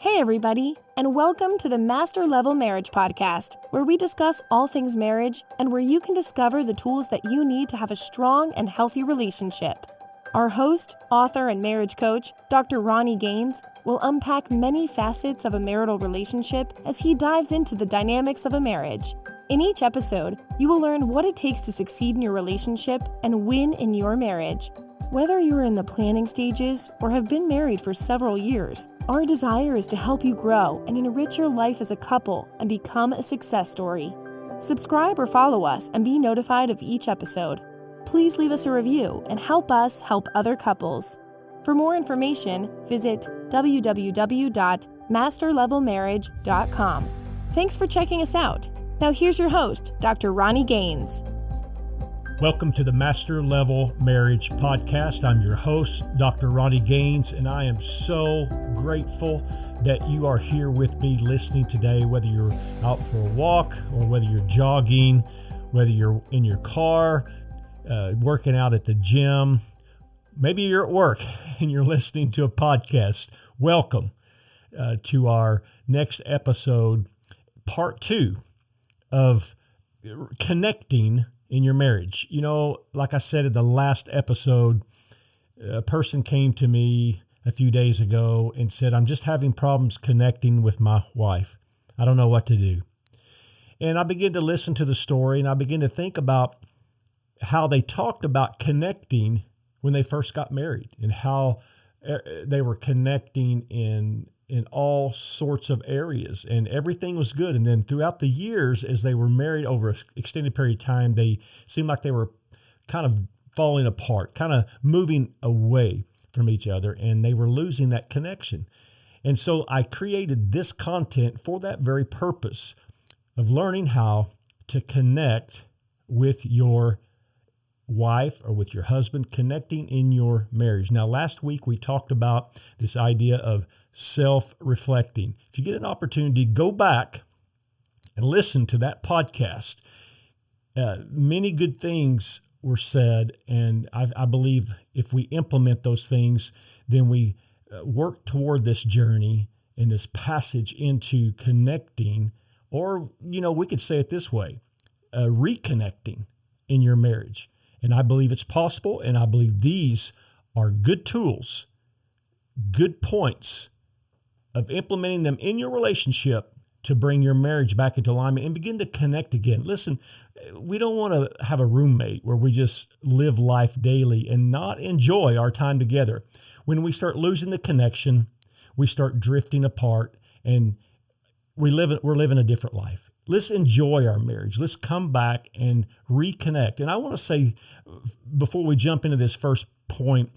Hey everybody, and welcome to the Master Level Marriage Podcast, where we discuss all things marriage and where you can discover the tools that you need to have a strong and healthy relationship. Our host, author, and marriage coach, Dr. Ronnie Gaines, will unpack many facets of a marital relationship as he dives into the dynamics of a marriage. In each episode, you will learn what it takes to succeed in your relationship and win in your marriage. Whether you are in the planning stages or have been married for several years, our desire is to help you grow and enrich your life as a couple and become a success story. Subscribe or follow us and be notified of each episode. Please leave us a review and help us help other couples. For more information, visit www.masterlevelmarriage.com. Thanks for checking us out. Now here's your host, Dr. Ronnie Gaines. Welcome to the Master Level Marriage Podcast. I'm your host, Dr. Ronnie Gaines, and I am so grateful that you are here with me listening today, whether you're out for a walk or whether you're jogging, whether you're in your car, working out at the gym. Maybe you're at work and you're listening to a podcast. Welcome to our next episode, part 2 of connecting in your marriage. You know, like I said in the last episode, a person came to me a few days ago and said, I'm just having problems connecting with my wife. I don't know what to do. And I began to listen to the story and I began to think about how they talked about connecting when they first got married and how they were connecting in all sorts of areas and everything was good. And then throughout the years, as they were married over an extended period of time, they seemed like they were kind of falling apart, kind of moving away from each other, and they were losing that connection. And so I created this content for that very purpose of learning how to connect with your wife or with your husband, connecting in your marriage. Now, last week we talked about this idea of self-reflecting. If you get an opportunity, go back and listen to that podcast. Many good things were said, and I believe if we implement those things, then we work toward this journey and this passage into connecting, or, we could say it this way, reconnecting in your marriage. And I believe it's possible, and I believe these are good tools, good points of implementing them in your relationship to bring your marriage back into alignment and begin to connect again. Listen, we don't want to have a roommate where we just live life daily and not enjoy our time together. When we start losing the connection, we start drifting apart, and we're living a different life. Let's enjoy our marriage. Let's come back and reconnect. And I want to say, before we jump into this first point,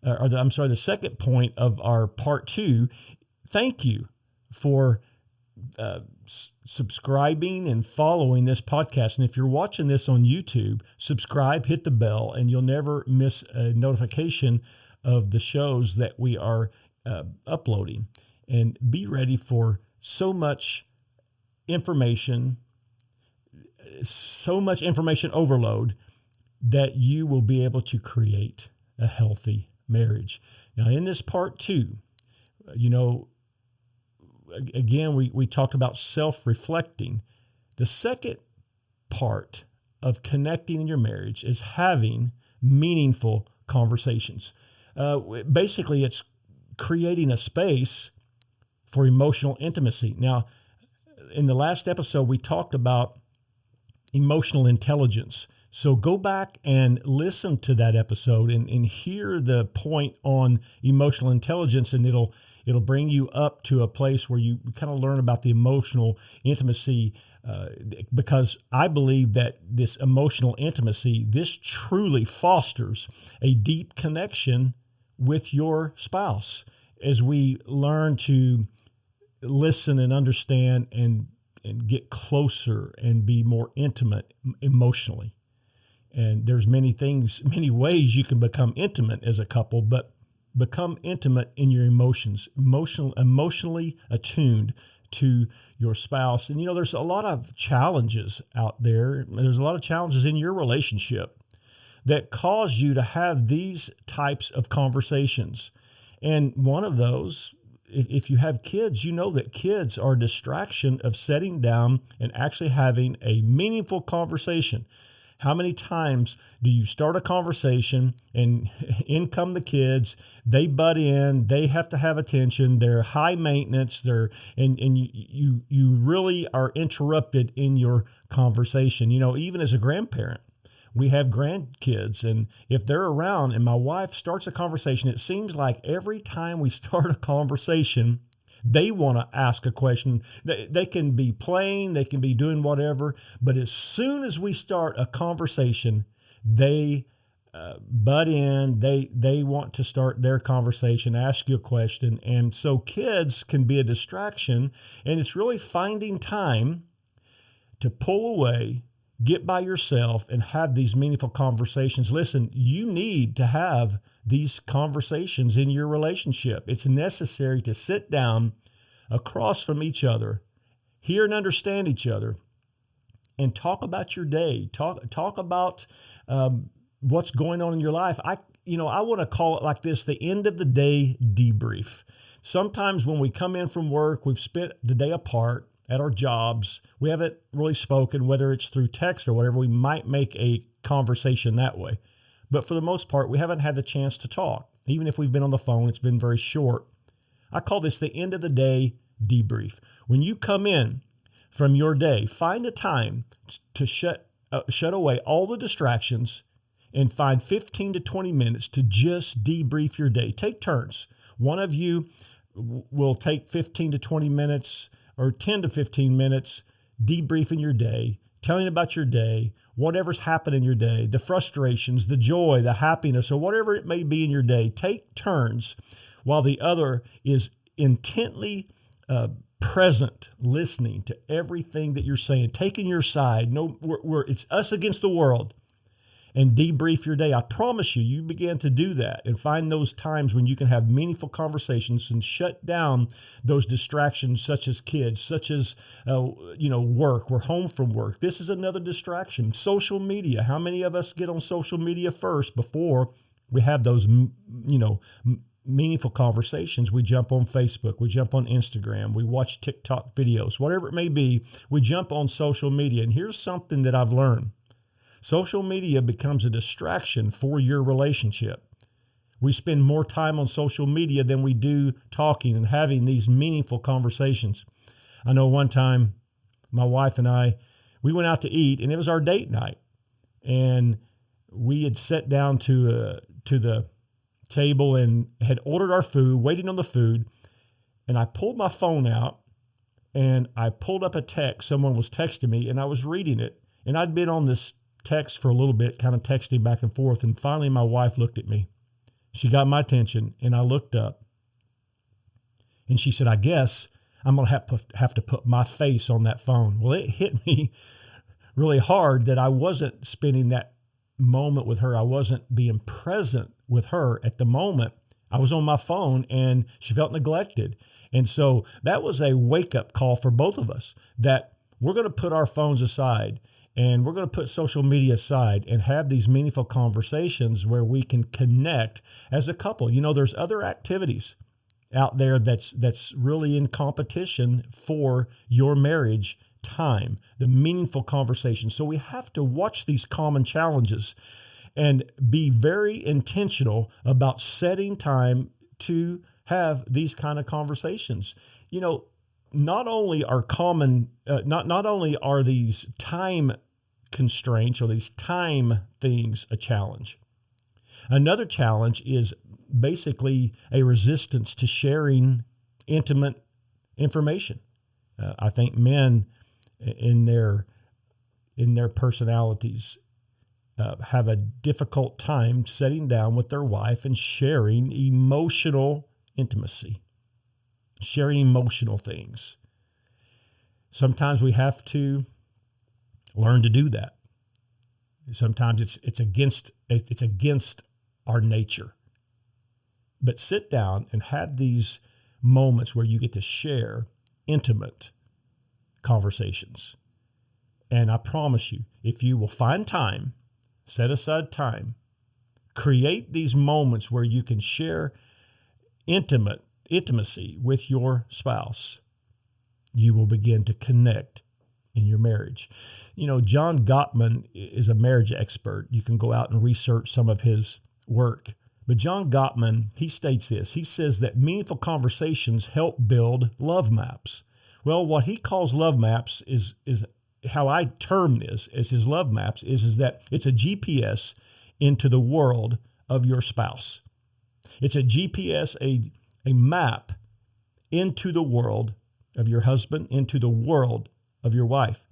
the second point of our part 2, thank you for subscribing and following this podcast. And if you're watching this on YouTube, subscribe, hit the bell, and you'll never miss a notification of the shows that we are uploading. And be ready for so much information overload that you will be able to create a healthy marriage. Now, in this part 2, again, we talked about self-reflecting. The second part of connecting in your marriage is having meaningful conversations. Basically, it's creating a space for emotional intimacy. Now, in the last episode, we talked about emotional intelligence. So go back and listen to that episode and hear the point on emotional intelligence, and it'll bring you up to a place where you kind of learn about the emotional intimacy, because I believe that this emotional intimacy, this truly fosters a deep connection with your spouse as we learn to listen and understand and get closer and be more intimate emotionally. And there's many ways you can become intimate as a couple, but become intimate in your emotions, emotionally attuned to your spouse. And there's a lot of challenges out there. There's a lot of challenges in your relationship that cause you to have these types of conversations. And one of those if you have kids, you know that kids are a distraction of sitting down and actually having a meaningful conversation. How many times do you start a conversation and in come the kids, they butt in, they have to have attention, they're high maintenance, and you really are interrupted in your conversation. Even as a grandparent, we have grandkids, and if they're around and my wife starts a conversation, it seems like every time we start a conversation, they want to ask a question. They can be playing, they can be doing whatever, but as soon as we start a conversation, they butt in, they want to start their conversation, ask you a question. And so kids can be a distraction, and it's really finding time to pull away, get by yourself, and have these meaningful conversations. Listen, you need to have these conversations in your relationship. It's necessary to sit down across from each other, hear and understand each other, and talk about your day. Talk about what's going on in your life. I want to call it like this: the end of the day debrief. Sometimes when we come in from work, we've spent the day apart at our jobs. We haven't really spoken, whether it's through text or whatever. We might make a conversation that way. But for the most part, we haven't had the chance to talk. Even if we've been on the phone, it's been very short. I call this the end of the day debrief. When you come in from your day, find a time to shut away all the distractions and find 15 to 20 minutes to just debrief your day. Take turns. One of you will take 15 to 20 minutes or 10 to 15 minutes debriefing your day, telling about your day, whatever's happened in your day, the frustrations, the joy, the happiness, or whatever it may be in your day. Take turns while the other is intently present, listening to everything that you're saying, taking your side. It's us against the world. And debrief your day. I promise you begin to do that and find those times when you can have meaningful conversations and shut down those distractions, such as kids, such as work. We're home from work. This is another distraction. Social media. How many of us get on social media first before we have those meaningful conversations? We jump on Facebook, we jump on Instagram, we watch TikTok videos, whatever it may be. We jump on social media. And here's something that I've learned. Social media becomes a distraction for your relationship. We spend more time on social media than we do talking and having these meaningful conversations. I know one time my wife and I, we went out to eat, and it was our date night. And we had sat down to the table and had ordered our food, waiting on the food. And I pulled my phone out and I pulled up a text. Someone was texting me and I was reading it. And I'd been on this text for a little bit, kind of texting back and forth. And finally, my wife looked at me. She got my attention, and I looked up. And she said, "I guess I'm going to have to put my face on that phone." Well, it hit me really hard that I wasn't spending that moment with her. I wasn't being present with her at the moment. I was on my phone, and she felt neglected. And so that was a wake-up call for both of us, that we're going to put our phones aside. And we're going to put social media aside and have these meaningful conversations where we can connect as a couple. There's other activities out there that's really in competition for your marriage time, the meaningful conversation. So we have to watch these common challenges and be very intentional about setting time to have these kind of conversations. Not only are these time constraints or these time things a challenge. Another challenge is basically a resistance to sharing intimate information. I think men in their personalities have a difficult time sitting down with their wife and sharing emotional intimacy, sharing emotional things. Sometimes we have to learn to do that. Sometimes it's against our nature. But sit down and have these moments where you get to share intimate conversations. And I promise you, if you will find time, set aside time, create these moments where you can share intimate intimacy with your spouse, you will begin to connect in your marriage. You know, John Gottman is a marriage expert. You can go out and research some of his work. But John Gottman, he states this. He says that meaningful conversations help build love maps. Well, what he calls love maps is how I term this as his love maps is that it's a GPS into the world of your spouse. It's a GPS, a map into the world of your husband, into the world of your wife.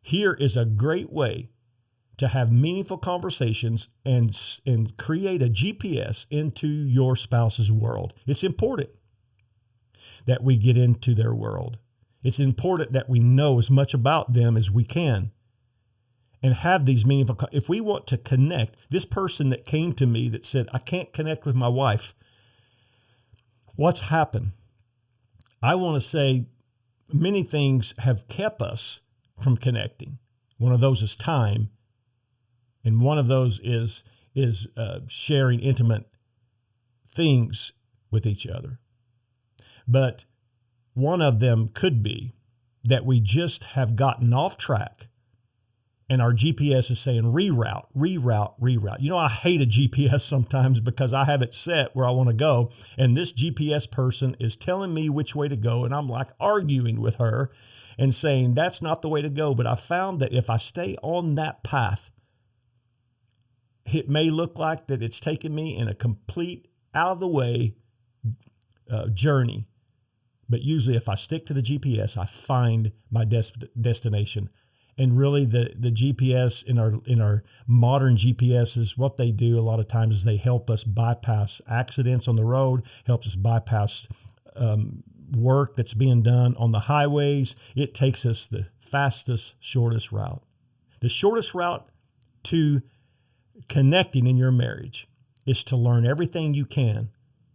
Here is a great way to have meaningful conversations and create a GPS into your spouse's world. It's important that we get into their world. It's important that we know as much about them as we can and have these meaningful. If we want to connect, this person that came to me that said, I can't connect with my wife, what's happened? I want to say many things have kept us from connecting. One of those is time. And one of those is sharing intimate things with each other. But one of them could be that we just have gotten off track and our GPS is saying reroute. You know, I hate a GPS sometimes because I have it set where I want to go. And this GPS person is telling me which way to go. And I'm like arguing with her and saying that's not the way to go. But I found that if I stay on that path, it may look like that it's taking me in a complete out of the way journey. But usually if I stick to the GPS, I find my destination. And really the GPS in our modern GPSs, what they do a lot of times is they help us bypass accidents on the road, helps us bypass work that's being done on the highways. It takes us the fastest, shortest route. The shortest route to connecting in your marriage is to learn everything you can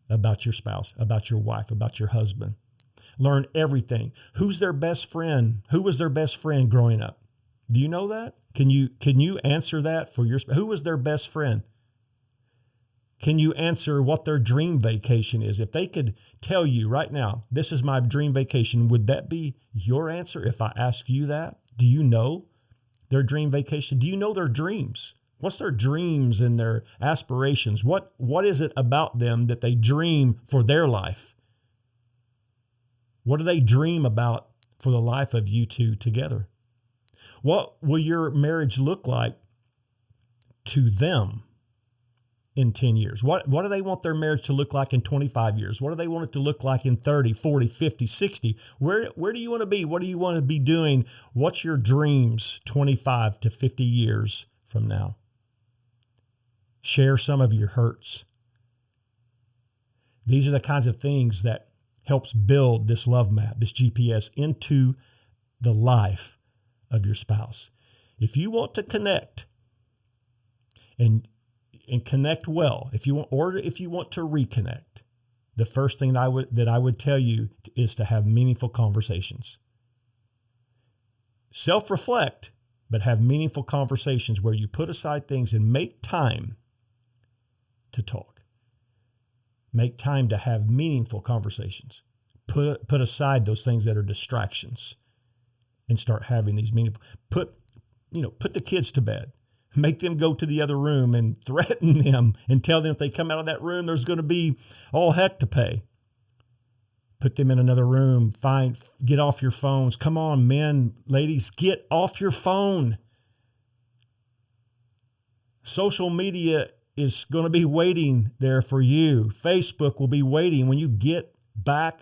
about your spouse, about your wife, about your husband. Learn everything. Who's their best friend? Who was their best friend growing up? Do you know that? Can you answer that for your spouse? Who was their best friend? Can you answer what their dream vacation is? If they could tell you right now, this is my dream vacation, would that be your answer if I ask you that? Do you know their dream vacation? Do you know their dreams? What's their dreams and their aspirations? What is it about them that they dream for their life? What do they dream about for the life of you two together? What will your marriage look like to them in 10 years? What do they want their marriage to look like in 25 years? What do they want it to look like in 30, 40, 50, 60? Where do you want to be? What do you want to be doing? What's your dreams 25 to 50 years from now? Share some of your hurts. These are the kinds of things that helps build this love map, this GPS into the life of your spouse. If you want to connect and connect well, if you want to reconnect, the first thing that I would tell you is to have meaningful conversations. Self-reflect, but have meaningful conversations where you put aside things and make time to talk. Make time to have meaningful conversations. Put aside those things that are distractions and start having these meaningful. Put the kids to bed. Make them go to the other room and threaten them and tell them if they come out of that room, there's going to be all heck to pay. Put them in another room. Get off your phones. Come on, men, ladies, get off your phone. Social media is going to be waiting there for you. Facebook will be waiting when you get back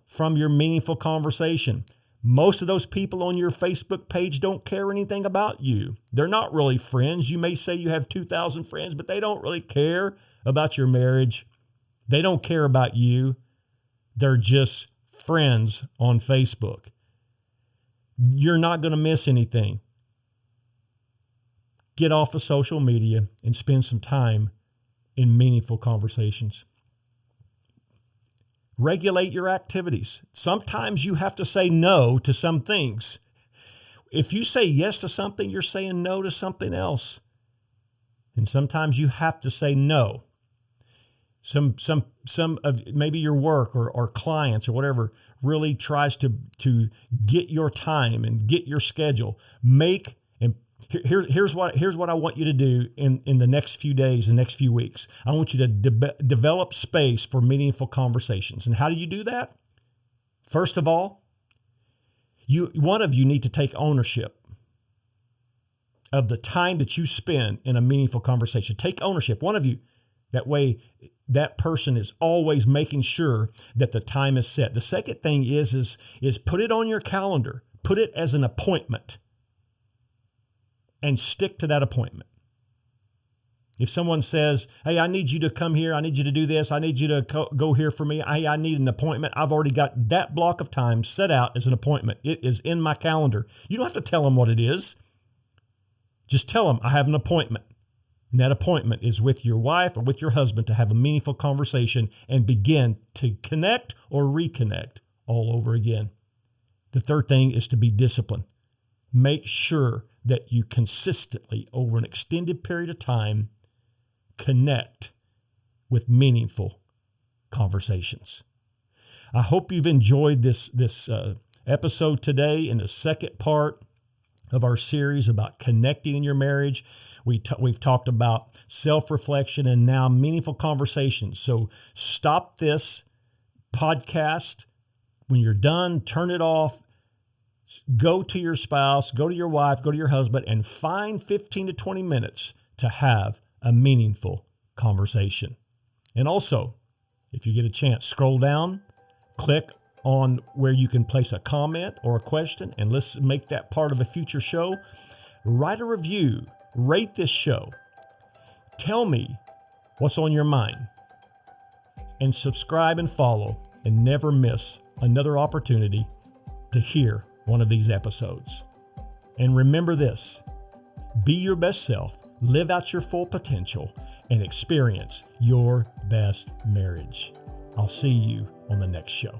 from your meaningful conversation. Most of those people on your Facebook page don't care anything about you. They're not really friends. You may say you have 2,000 friends, but they don't really care about your marriage. They don't care about you. They're just friends on Facebook. You're not going to miss anything. Get off of social media and spend some time in meaningful conversations. Regulate your activities. Sometimes you have to say no to some things. If you say yes to something, you're saying no to something else. And sometimes you have to say no. Some of maybe your work or clients or whatever really tries to get your time and get your schedule. Here's what I want you to do in the next few days, the next few weeks. I want you to develop space for meaningful conversations. And how do you do that? First of all, one of you need to take ownership of the time that you spend in a meaningful conversation. Take ownership. One of you. That way, that person is always making sure that the time is set. The second thing is put it on your calendar. Put it as an appointment and stick to that appointment. If someone says, hey, I need you to come here. I need you to do this. I need you to go here for me. I need an appointment. I've already got that block of time set out as an appointment. It is in my calendar. You don't have to tell them what it is. Just tell them I have an appointment. And that appointment is with your wife or with your husband to have a meaningful conversation and begin to connect or reconnect all over again. The third thing is to be disciplined. Make sure that you consistently, over an extended period of time, connect with meaningful conversations. I hope you've enjoyed this episode today in the second part of our series about connecting in your marriage. We've talked about self-reflection and now meaningful conversations. So stop this podcast. When you're done, turn it off. Go to your spouse, go to your wife, go to your husband, and find 15 to 20 minutes to have a meaningful conversation. And also, if you get a chance, scroll down, click on where you can place a comment or a question, and let's make that part of a future show. Write a review, rate this show. Tell me what's on your mind, and subscribe and follow, and never miss another opportunity to hear one of these episodes. And remember this: be your best self, live out your full potential, and experience your best marriage. I'll see you on the next show.